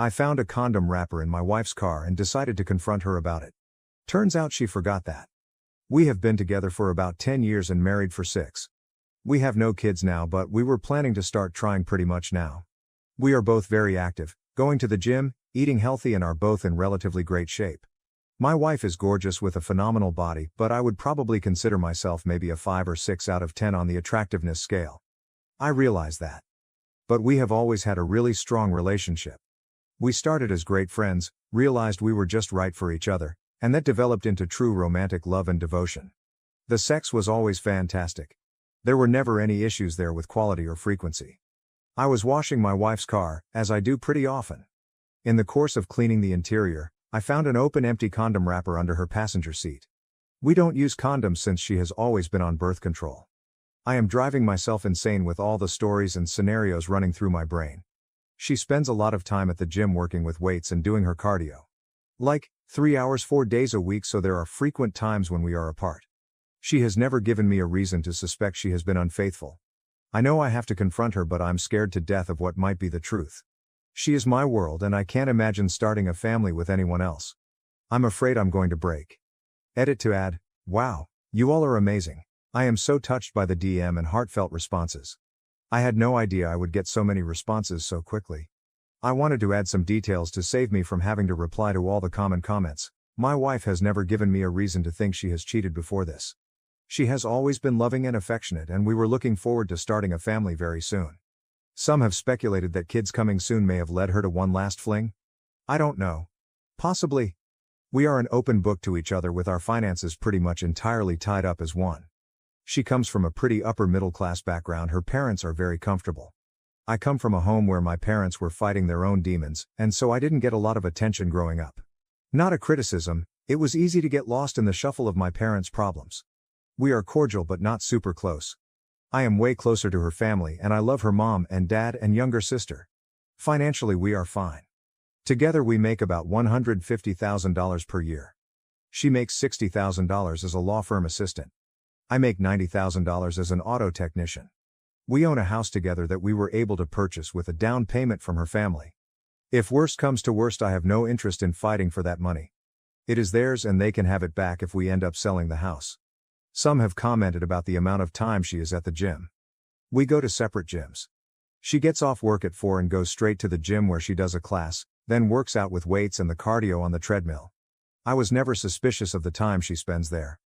I found a condom wrapper in my wife's car and decided to confront her about it. Turns out she forgot that. We have been together for about 10 years and married for 6. We have no kids now, but we were planning to start trying pretty much now. We are both very active, going to the gym, eating healthy, and are both in relatively great shape. My wife is gorgeous with a phenomenal body, but I would probably consider myself maybe a 5 or 6 out of 10 on the attractiveness scale. I realize that. But we have always had a really strong relationship. We started as great friends, realized we were just right for each other, and that developed into true romantic love and devotion. The sex was always fantastic. There were never any issues there with quality or frequency. I was washing my wife's car, as I do pretty often. In the course of cleaning the interior, I found an open empty condom wrapper under her passenger seat. We don't use condoms since she has always been on birth control. I am driving myself insane with all the stories and scenarios running through my brain. She spends a lot of time at the gym working with weights and doing her cardio. Like, 3 hours 4 days a week, so there are frequent times when we are apart. She has never given me a reason to suspect she has been unfaithful. I know I have to confront her, but I'm scared to death of what might be the truth. She is my world and I can't imagine starting a family with anyone else. I'm afraid I'm going to break. Edit to add, wow, you all are amazing. I am so touched by the DM and heartfelt responses. I had no idea I would get so many responses so quickly. I wanted to add some details to save me from having to reply to all the common comments. My wife has never given me a reason to think she has cheated before this. She has always been loving and affectionate, and we were looking forward to starting a family very soon. Some have speculated that kids coming soon may have led her to one last fling. I don't know. Possibly. We are an open book to each other with our finances pretty much entirely tied up as one. She comes from a pretty upper middle class background. Her parents are very comfortable. I come from a home where my parents were fighting their own demons, and so I didn't get a lot of attention growing up. Not a criticism, it was easy to get lost in the shuffle of my parents' problems. We are cordial but not super close. I am way closer to her family and I love her mom and dad and younger sister. Financially we are fine. Together we make about $150,000 per year. She makes $60,000 as a law firm assistant. I make $90,000 as an auto technician. We own a house together that we were able to purchase with a down payment from her family. If worst comes to worst, I have no interest in fighting for that money. It is theirs and they can have it back if we end up selling the house. Some have commented about the amount of time she is at the gym. We go to separate gyms. She gets off work at 4 and goes straight to the gym where she does a class, then works out with weights and the cardio on the treadmill. I was never suspicious of the time she spends there.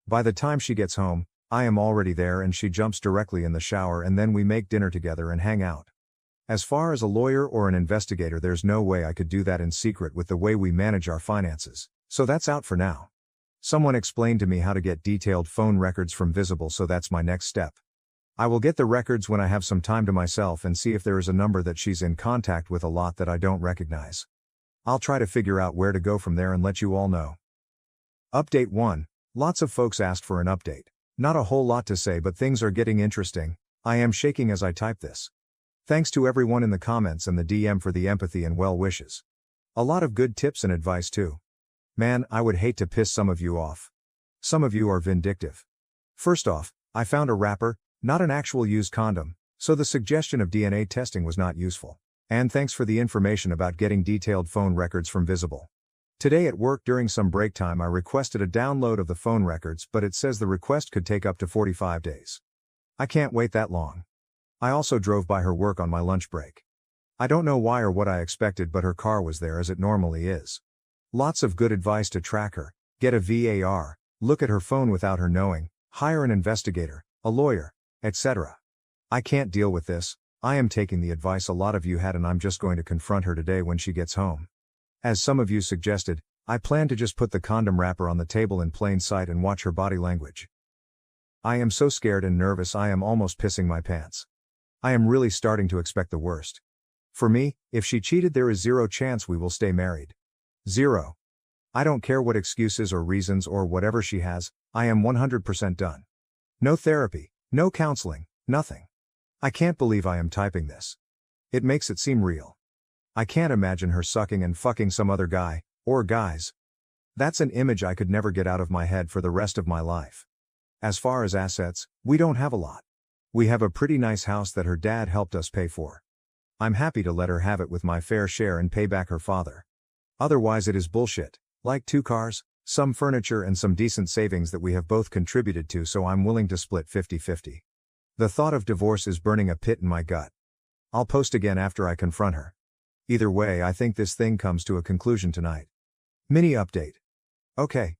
By the time she gets home, I am already there and she jumps directly in the shower, and then we make dinner together and hang out. As far as a lawyer or an investigator, there's no way I could do that in secret with the way we manage our finances, so that's out for now. Someone explained to me how to get detailed phone records from Visible, so that's my next step. I will get the records when I have some time to myself and see if there is a number that she's in contact with a lot that I don't recognize. I'll try to figure out where to go from there and let you all know. Update 1. Lots of folks asked for an update. Not a whole lot to say, but things are getting interesting. I am shaking as I type this. Thanks to everyone in the comments and the DM for the empathy and well wishes. A lot of good tips and advice too. Man, I would hate to piss some of you off. Some of you are vindictive. First off, I found a wrapper, not an actual used condom, so the suggestion of DNA testing was not useful. And thanks for the information about getting detailed phone records from Visible. Today at work during some break time I requested a download of the phone records, but it says the request could take up to 45 days. I can't wait that long. I also drove by her work on my lunch break. I don't know why or what I expected, but her car was there as it normally is. Lots of good advice to track her: get a VAR, look at her phone without her knowing, hire an investigator, a lawyer, etc. I can't deal with this. I am taking the advice a lot of you had and I'm just going to confront her today when she gets home. As some of you suggested, I plan to just put the condom wrapper on the table in plain sight and watch her body language. I am so scared and nervous I am almost pissing my pants. I am really starting to expect the worst. For me, if she cheated, there is zero chance we will stay married. Zero. I don't care what excuses or reasons or whatever she has, I am 100% done. No therapy, no counseling, nothing. I can't believe I am typing this. It makes it seem real. I can't imagine her sucking and fucking some other guy, or guys. That's an image I could never get out of my head for the rest of my life. As far as assets, we don't have a lot. We have a pretty nice house that her dad helped us pay for. I'm happy to let her have it with my fair share and pay back her father. Otherwise it is bullshit. Like 2 cars, some furniture and some decent savings that we have both contributed to, so I'm willing to split 50-50. The thought of divorce is burning a pit in my gut. I'll post again after I confront her. Either way, I think this thing comes to a conclusion tonight. Mini update. Okay.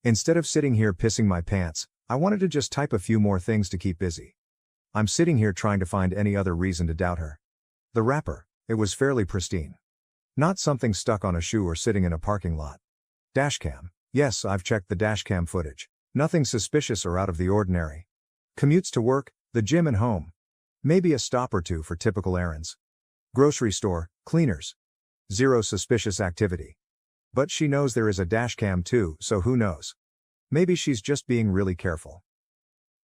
Instead of sitting here pissing my pants, I wanted to just type a few more things to keep busy. I'm sitting here trying to find any other reason to doubt her. The wrapper, it was fairly pristine. Not something stuck on a shoe or sitting in a parking lot. Dashcam. Yes, I've checked the dashcam footage. Nothing suspicious or out of the ordinary. Commutes to work, the gym and home. Maybe a stop or two for typical errands. Grocery store, cleaners. Zero suspicious activity. But she knows there is a dashcam too, so who knows? Maybe she's just being really careful.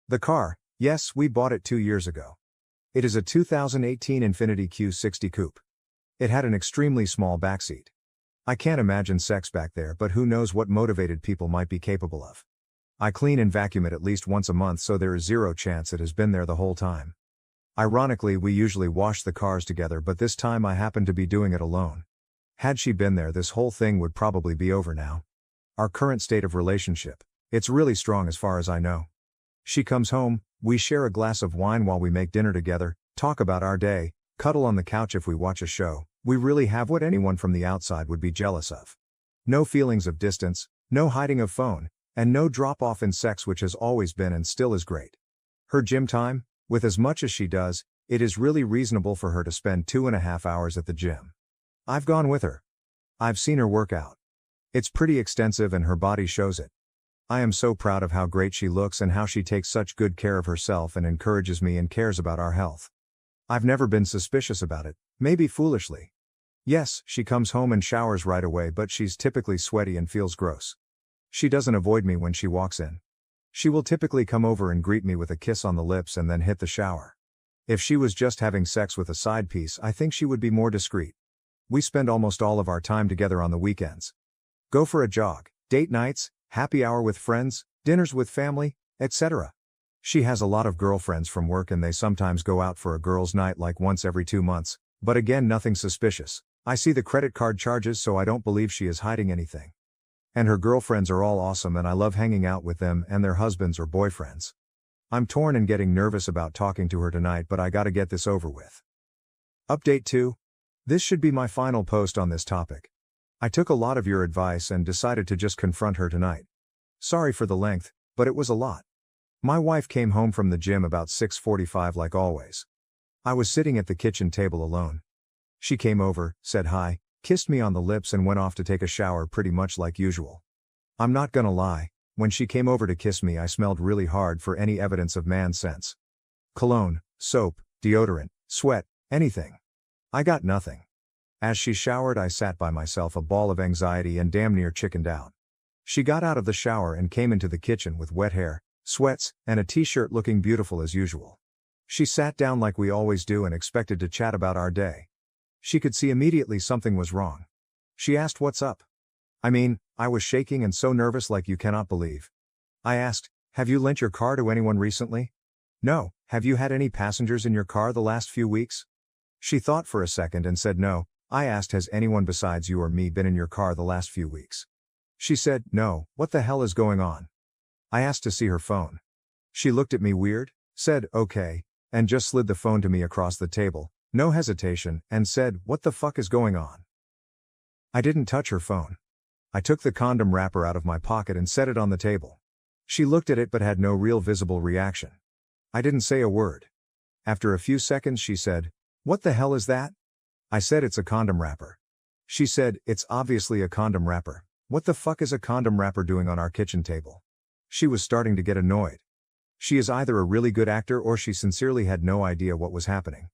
The car, yes, we bought it 2 years ago. It is a 2018 Infiniti Q60 Coupe. It had an extremely small backseat. I can't imagine sex back there, but who knows what motivated people might be capable of. I clean and vacuum it at least once a month, so there is zero chance it has been there the whole time. Ironically, we usually wash the cars together, but this time I happened to be doing it alone. Had she been there, this whole thing would probably be over now. Our current state of relationship, it's really strong as far as I know. She comes home, we share a glass of wine while we make dinner together, talk about our day, cuddle on the couch if we watch a show. We really have what anyone from the outside would be jealous of. No feelings of distance, no hiding of phone, and no drop-off in sex, which has always been and still is great. Her gym time, with as much as she does, it is really reasonable for her to spend 2.5 hours at the gym. I've gone with her. I've seen her work out. It's pretty extensive and her body shows it. I am so proud of how great she looks and how she takes such good care of herself and encourages me and cares about our health. I've never been suspicious about it, maybe foolishly. Yes, she comes home and showers right away, but she's typically sweaty and feels gross. She doesn't avoid me when she walks in. She will typically come over and greet me with a kiss on the lips and then hit the shower. If she was just having sex with a side piece, I think she would be more discreet. We spend almost all of our time together on the weekends. Go for a jog, date nights, happy hour with friends, dinners with family, etc. She has a lot of girlfriends from work and they sometimes go out for a girls' night like once every 2 months, but again, nothing suspicious. I see the credit card charges, so I don't believe she is hiding anything. And her girlfriends are all awesome and I love hanging out with them and their husbands or boyfriends. I'm torn and getting nervous about talking to her tonight, but I gotta get this over with. Update 2. This should be my final post on this topic. I took a lot of your advice and decided to just confront her tonight. Sorry for the length, but it was a lot. My wife came home from the gym about 6:45 like always. I was sitting at the kitchen table alone. She came over, said hi, kissed me on the lips and went off to take a shower pretty much like usual. I'm not gonna lie, when she came over to kiss me I smelled really hard for any evidence of man sense. Cologne, soap, deodorant, sweat, anything. I got nothing. As she showered I sat by myself, a ball of anxiety and damn near chickened out. She got out of the shower and came into the kitchen with wet hair, sweats, and a t-shirt, looking beautiful as usual. She sat down like we always do and expected to chat about our day. She could see immediately something was wrong. She asked what's up. I mean, I was shaking and so nervous like you cannot believe. I asked, have you lent your car to anyone recently? No. Have you had any passengers in your car the last few weeks? She thought for a second and said no. I asked, has anyone besides you or me been in your car the last few weeks? She said, no. What the hell is going on? I asked to see her phone. She looked at me weird, said, okay, and just slid the phone to me across the table, no hesitation, and said, what the fuck is going on? I didn't touch her phone. I took the condom wrapper out of my pocket and set it on the table. She looked at it but had no real visible reaction. I didn't say a word. After a few seconds she said, what the hell is that? I said, it's a condom wrapper. She said, it's obviously a condom wrapper. What the fuck is a condom wrapper doing on our kitchen table? She was starting to get annoyed. She is either a really good actor or she sincerely had no idea what was happening.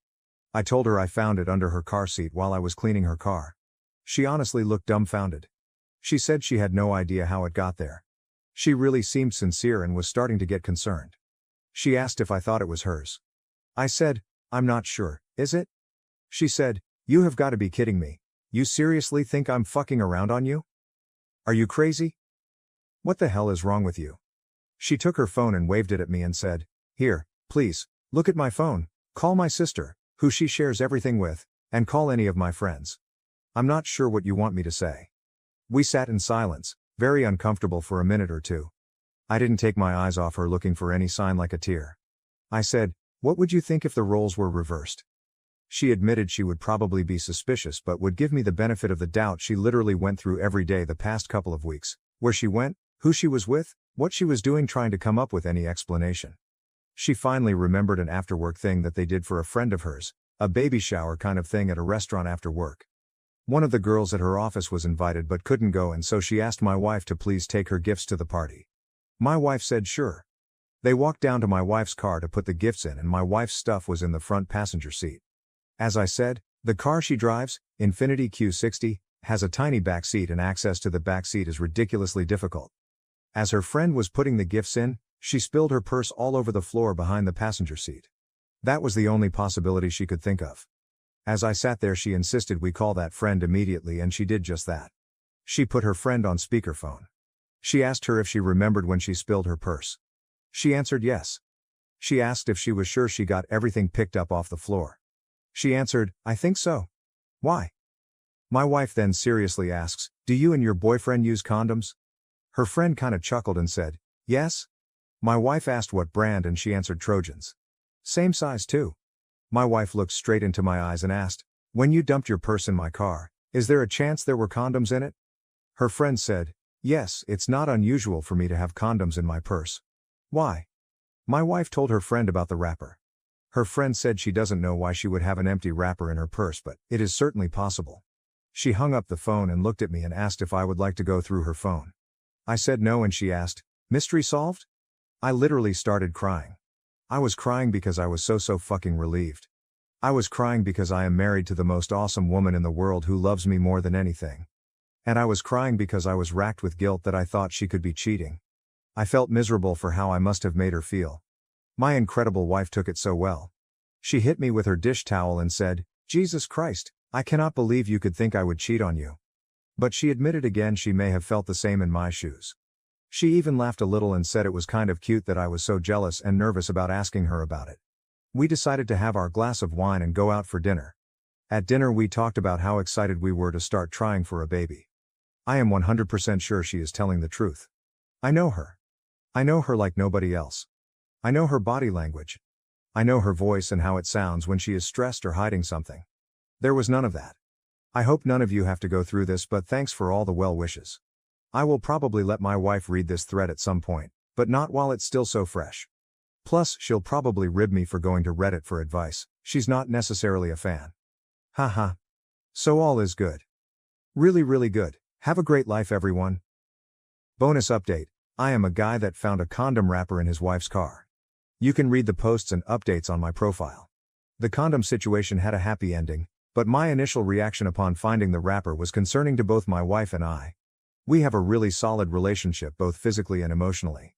I told her I found it under her car seat while I was cleaning her car. She honestly looked dumbfounded. She said she had no idea how it got there. She really seemed sincere and was starting to get concerned. She asked if I thought it was hers. I said, I'm not sure, is it? She said, you have got to be kidding me. You seriously think I'm fucking around on you? Are you crazy? What the hell is wrong with you? She took her phone and waved it at me and said, here, please, look at my phone, call my sister, who she shares everything with, And call any of my friends. I'm not sure what you want me to say. We sat in silence, very uncomfortable for a minute or two. I didn't take my eyes off her, looking for any sign like a tear. I said, "What would you think if the roles were reversed?" She admitted she would probably be suspicious but would give me the benefit of the doubt. She literally went through every day the past couple of weeks, where she went, who she was with, what she was doing, trying to come up with any explanation. She finally remembered an after-work thing that they did for a friend of hers, a baby shower kind of thing at a restaurant after work. One of the girls at her office was invited but couldn't go, and so she asked my wife to please take her gifts to the party. My wife said sure. They walked down to my wife's car to put the gifts in, and my wife's stuff was in the front passenger seat. As I said, the car she drives, Infiniti Q60, has a tiny back seat, and access to the back seat is ridiculously difficult. As her friend was putting the gifts in, she spilled her purse all over the floor behind the passenger seat. That was the only possibility she could think of. As I sat there, she insisted we call that friend immediately, and she did just that. She put her friend on speakerphone. She asked her if she remembered when she spilled her purse. She answered yes. She asked if she was sure she got everything picked up off the floor. She answered, "I think so." "Why?" My wife then seriously asks, "Do you and your boyfriend use condoms?" Her friend kinda chuckled and said, "Yes." My wife asked what brand, and she answered Trojans. "Same size too." My wife looked straight into my eyes and asked, "When you dumped your purse in my car, is there a chance there were condoms in it?" Her friend said, "Yes, it's not unusual for me to have condoms in my purse." "Why?" My wife told her friend about the wrapper. Her friend said she doesn't know why she would have an empty wrapper in her purse, but it is certainly possible. She hung up the phone and looked at me and asked if I would like to go through her phone. I said no, and she asked, "Mystery solved?" I literally started crying. I was crying because I was so fucking relieved. I was crying because I am married to the most awesome woman in the world who loves me more than anything. And I was crying because I was racked with guilt that I thought she could be cheating. I felt miserable for how I must have made her feel. My incredible wife took it so well. She hit me with her dish towel and said, "Jesus Christ, I cannot believe you could think I would cheat on you." But she admitted again she may have felt the same in my shoes. She even laughed a little and said it was kind of cute that I was so jealous and nervous about asking her about it. We decided to have our glass of wine and go out for dinner. At dinner we talked about how excited we were to start trying for a baby. I am 100% sure she is telling the truth. I know her. I know her like nobody else. I know her body language. I know her voice and how it sounds when she is stressed or hiding something. There was none of that. I hope none of you have to go through this, but thanks for all the well wishes. I will probably let my wife read this thread at some point, but not while it's still so fresh. Plus, she'll probably rib me for going to Reddit for advice. She's not necessarily a fan. Haha. So all is good. Really, really good. Have a great life, everyone. Bonus update. I am a guy that found a condom wrapper in his wife's car. You can read the posts and updates on my profile. The condom situation had a happy ending, but my initial reaction upon finding the wrapper was concerning to both my wife and I. We have a really solid relationship both physically and emotionally.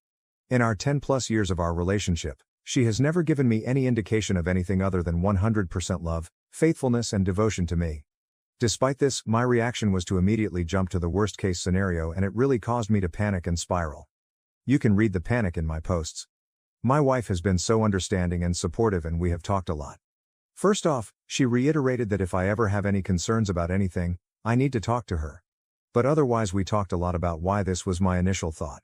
In our 10+ years of our relationship, she has never given me any indication of anything other than 100% love, faithfulness and devotion to me. Despite this, my reaction was to immediately jump to the worst-case scenario, and it really caused me to panic and spiral. You can read the panic in my posts. My wife has been so understanding and supportive, and we have talked a lot. First off, she reiterated that if I ever have any concerns about anything, I need to talk to her. But otherwise we talked a lot about why this was my initial thought.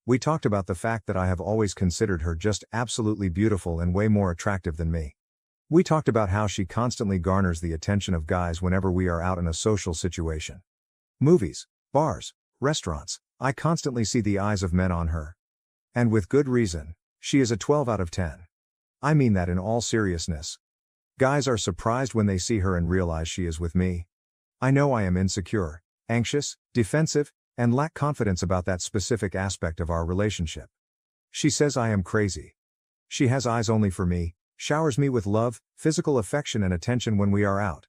We talked about the fact that I have always considered her just absolutely beautiful and way more attractive than me. We talked about how she constantly garners the attention of guys whenever we are out in a social situation. Movies, bars, restaurants, I constantly see the eyes of men on her. And with good reason. She is a 12 out of 10. I mean that in all seriousness. Guys are surprised when they see her and realize she is with me. I know I am insecure, anxious, defensive, and lack confidence about that specific aspect of our relationship. She says I am crazy. She has eyes only for me, showers me with love, physical affection and attention when we are out.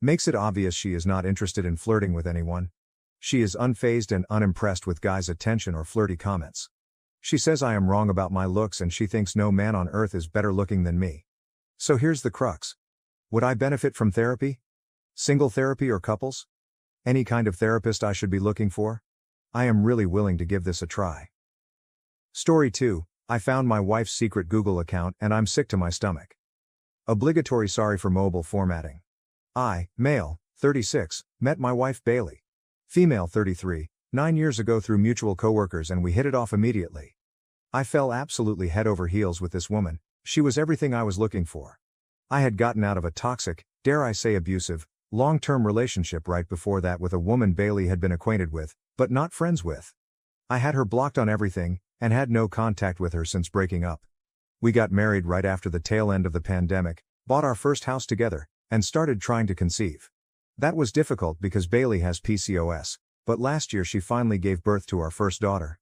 Makes it obvious she is not interested in flirting with anyone. She is unfazed and unimpressed with guys' attention or flirty comments. She says I am wrong about my looks and she thinks no man on earth is better looking than me. So here's the crux. Would I benefit from therapy? Single therapy or couples? Any kind of therapist I should be looking for? I am really willing to give this a try. Story 2, I found my wife's secret Google account and I'm sick to my stomach. Obligatory sorry for mobile formatting. I, male, 36, met my wife Bailey. Female 33, 9 years ago through mutual coworkers and we hit it off immediately. I fell absolutely head over heels with this woman, she was everything I was looking for. I had gotten out of a toxic, dare I say abusive, long-term relationship right before that with a woman Bailey had been acquainted with, but not friends with. I had her blocked on everything, and had no contact with her since breaking up. We got married right after the tail end of the pandemic, bought our first house together, and started trying to conceive. That was difficult because Bailey has PCOS, but last year she finally gave birth to our first daughter.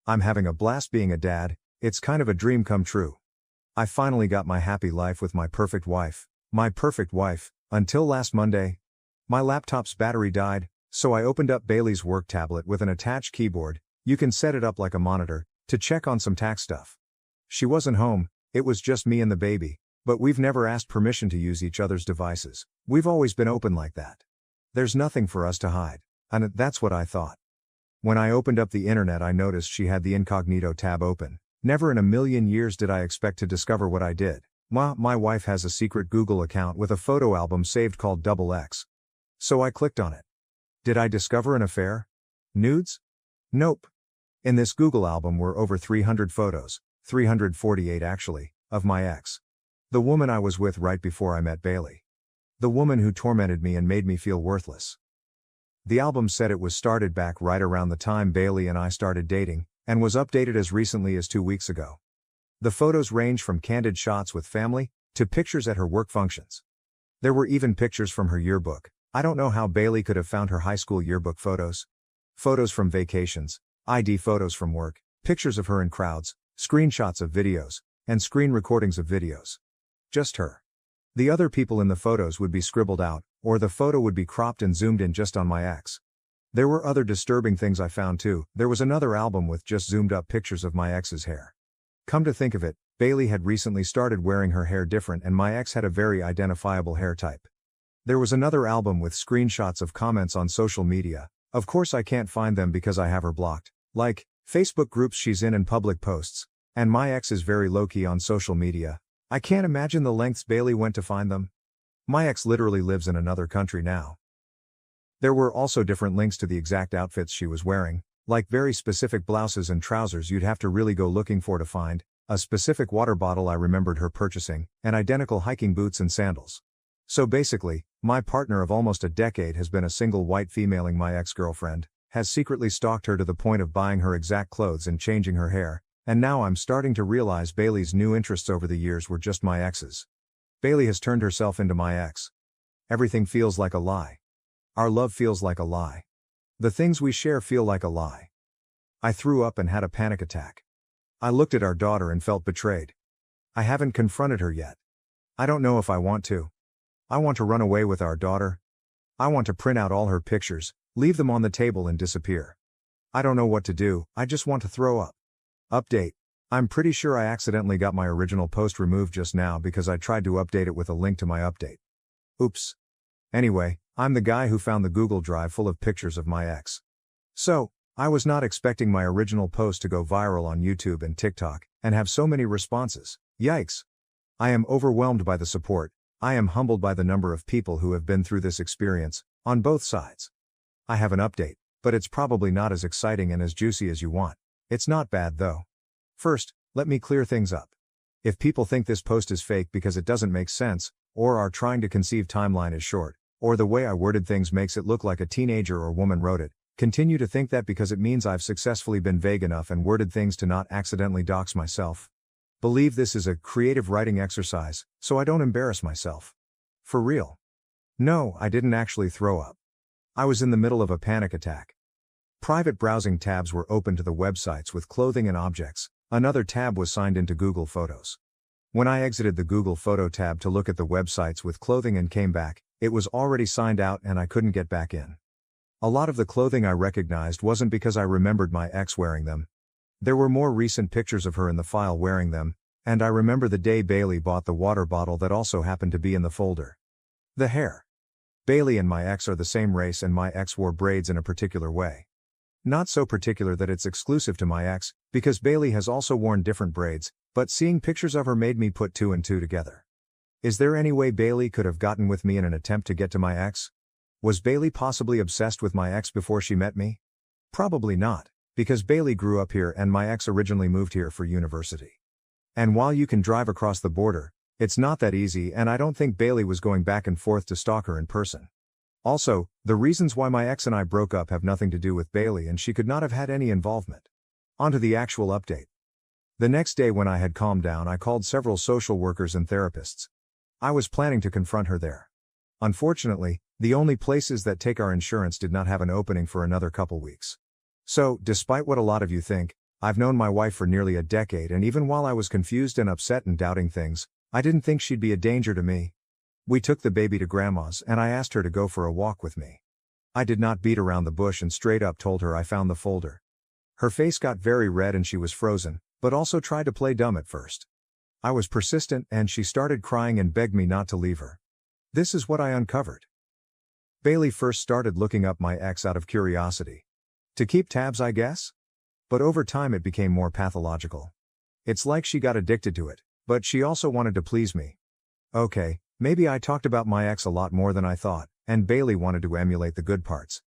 I'm having a blast being a dad, it's kind of a dream come true. I finally got my happy life with my perfect wife, until last Monday. My laptop's battery died, so I opened up Bailey's work tablet with an attached keyboard, you can set it up like a monitor, to check on some tax stuff. She wasn't home, it was just me and the baby, but we've never asked permission to use each other's devices, we've always been open like that. There's nothing for us to hide, and that's what I thought. When I opened up the internet I noticed she had the incognito tab open. Never in a million years did I expect to discover what I did. My wife has a secret Google account with a photo album saved called XX. So I clicked on it. Did I discover an affair? Nudes? Nope. In this Google album were over 300 photos, 348 actually, of my ex. The woman I was with right before I met Bailey. The woman who tormented me and made me feel worthless. The album said it was started back right around the time Bailey and I started dating, and was updated as recently as 2 weeks ago. The photos range from candid shots with family, to pictures at her work functions. There were even pictures from her yearbook. I don't know how Bailey could have found her high school yearbook photos. Photos from vacations, ID photos from work, pictures of her in crowds, screenshots of videos, and screen recordings of videos. Just her. The other people in the photos would be scribbled out, or the photo would be cropped and zoomed in just on my ex. There were other disturbing things I found too. There was another album with just zoomed up pictures of my ex's hair. Come to think of it, Bailey had recently started wearing her hair different and my ex had a very identifiable hair type. There was another album with screenshots of comments on social media. Of course I can't find them because I have her blocked, like Facebook groups she's in and public posts, and my ex is very low-key on social media. I can't imagine the lengths Bailey went to find them. My ex literally lives in another country now. There were also different links to the exact outfits she was wearing, like very specific blouses and trousers you'd have to really go looking for to find, a specific water bottle I remembered her purchasing, and identical hiking boots and sandals. So basically, my partner of almost a decade has been a single white femaling my ex-girlfriend, has secretly stalked her to the point of buying her exact clothes and changing her hair, and now I'm starting to realize Bailey's new interests over the years were just my ex's. Bailey has turned herself into my ex. Everything feels like a lie. Our love feels like a lie. The things we share feel like a lie. I threw up and had a panic attack. I looked at our daughter and felt betrayed. I haven't confronted her yet. I don't know if I want to. I want to run away with our daughter. I want to print out all her pictures, leave them on the table and disappear. I don't know what to do, I just want to throw up. Update. I'm pretty sure I accidentally got my original post removed just now because I tried to update it with a link to my update. Oops. Anyway, I'm the guy who found the Google Drive full of pictures of my ex. So, I was not expecting my original post to go viral on YouTube and TikTok, and have so many responses. Yikes. I am overwhelmed by the support. I am humbled by the number of people who have been through this experience, on both sides. I have an update, but it's probably not as exciting and as juicy as you want. It's not bad though. First, let me clear things up. If people think this post is fake because it doesn't make sense, or our trying to conceive timeline is short, or the way I worded things makes it look like a teenager or woman wrote it, continue to think that because it means I've successfully been vague enough and worded things to not accidentally dox myself. Believe this is a creative writing exercise, so I don't embarrass myself. For real. No, I didn't actually throw up. I was in the middle of a panic attack. Private browsing tabs were open to the websites with clothing and objects, another tab was signed into Google Photos. When I exited the Google Photo tab to look at the websites with clothing and came back, it was already signed out and I couldn't get back in. A lot of the clothing I recognized wasn't because I remembered my ex wearing them. There were more recent pictures of her in the file wearing them, and I remember the day Bailey bought the water bottle that also happened to be in the folder. The hair. Bailey and my ex are the same race and my ex wore braids in a particular way. Not so particular that it's exclusive to my ex, because Bailey has also worn different braids, but seeing pictures of her made me put two and two together. Is there any way Bailey could have gotten with me in an attempt to get to my ex? Was Bailey possibly obsessed with my ex before she met me? Probably not, because Bailey grew up here and my ex originally moved here for university. And while you can drive across the border, it's not that easy, and I don't think Bailey was going back and forth to stalk her in person. Also, the reasons why my ex and I broke up have nothing to do with Bailey, and she could not have had any involvement. On to the actual update. The next day, when I had calmed down, I called several social workers and therapists. I was planning to confront her there. Unfortunately, the only places that take our insurance did not have an opening for another couple weeks. So, despite what a lot of you think, I've known my wife for nearly a decade, and even while I was confused and upset and doubting things, I didn't think she'd be a danger to me. We took the baby to grandma's and I asked her to go for a walk with me. I did not beat around the bush and straight up told her I found the folder. Her face got very red and she was frozen, but also tried to play dumb at first. I was persistent and she started crying and begged me not to leave her. This is what I uncovered. Bailey first started looking up my ex out of curiosity. To keep tabs, I guess? But over time it became more pathological. It's like she got addicted to it, but she also wanted to please me. Okay, maybe I talked about my ex a lot more than I thought, and Bailey wanted to emulate the good parts.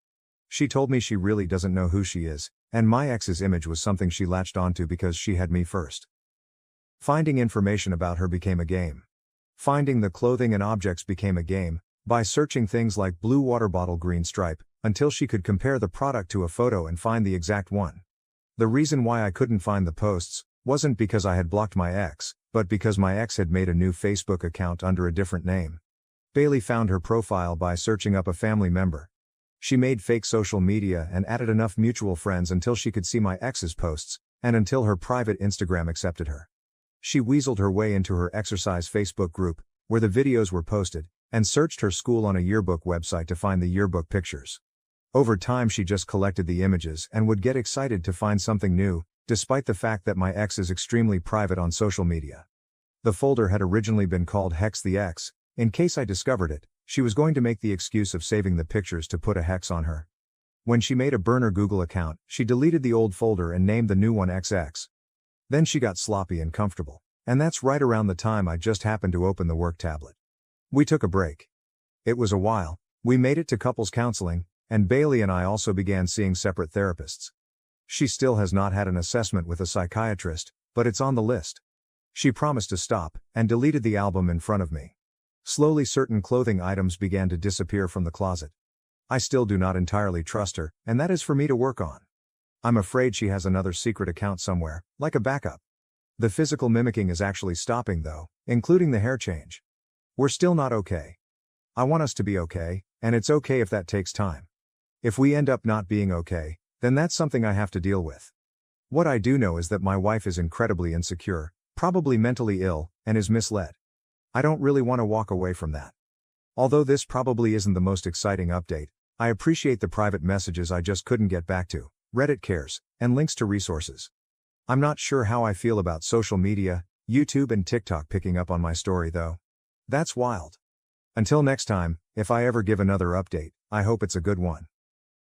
She told me she really doesn't know who she is, and my ex's image was something she latched onto because she had me first. Finding information about her became a game. Finding the clothing and objects became a game, by searching things like blue water bottle green stripe, until she could compare the product to a photo and find the exact one. The reason why I couldn't find the posts wasn't because I had blocked my ex, but because my ex had made a new Facebook account under a different name. Bailey found her profile by searching up a family member. She made fake social media and added enough mutual friends until she could see my ex's posts, and until her private Instagram accepted her. She weaseled her way into her exercise Facebook group, where the videos were posted, and searched her school on a yearbook website to find the yearbook pictures. Over time she just collected the images and would get excited to find something new, despite the fact that my ex is extremely private on social media. The folder had originally been called Hex the Ex. In case I discovered it, she was going to make the excuse of saving the pictures to put a hex on her. When she made a burner Google account, she deleted the old folder and named the new one XX. Then she got sloppy and comfortable. And that's right around the time I just happened to open the work tablet. We took a break. It was a while. We made it to couples counseling, and Bailey and I also began seeing separate therapists. She still has not had an assessment with a psychiatrist, but it's on the list. She promised to stop, and deleted the album in front of me. Slowly certain clothing items began to disappear from the closet. I still do not entirely trust her, and that is for me to work on. I'm afraid she has another secret account somewhere, like a backup. The physical mimicking is actually stopping though, including the hair change. We're still not okay. I want us to be okay, and it's okay if that takes time. If we end up not being okay, then that's something I have to deal with. What I do know is that my wife is incredibly insecure, probably mentally ill, and is misled. I don't really want to walk away from that. Although this probably isn't the most exciting update, I appreciate the private messages I just couldn't get back to, Reddit cares, and links to resources. I'm not sure how I feel about social media, YouTube and TikTok picking up on my story though. That's wild. Until next time, if I ever give another update, I hope it's a good one.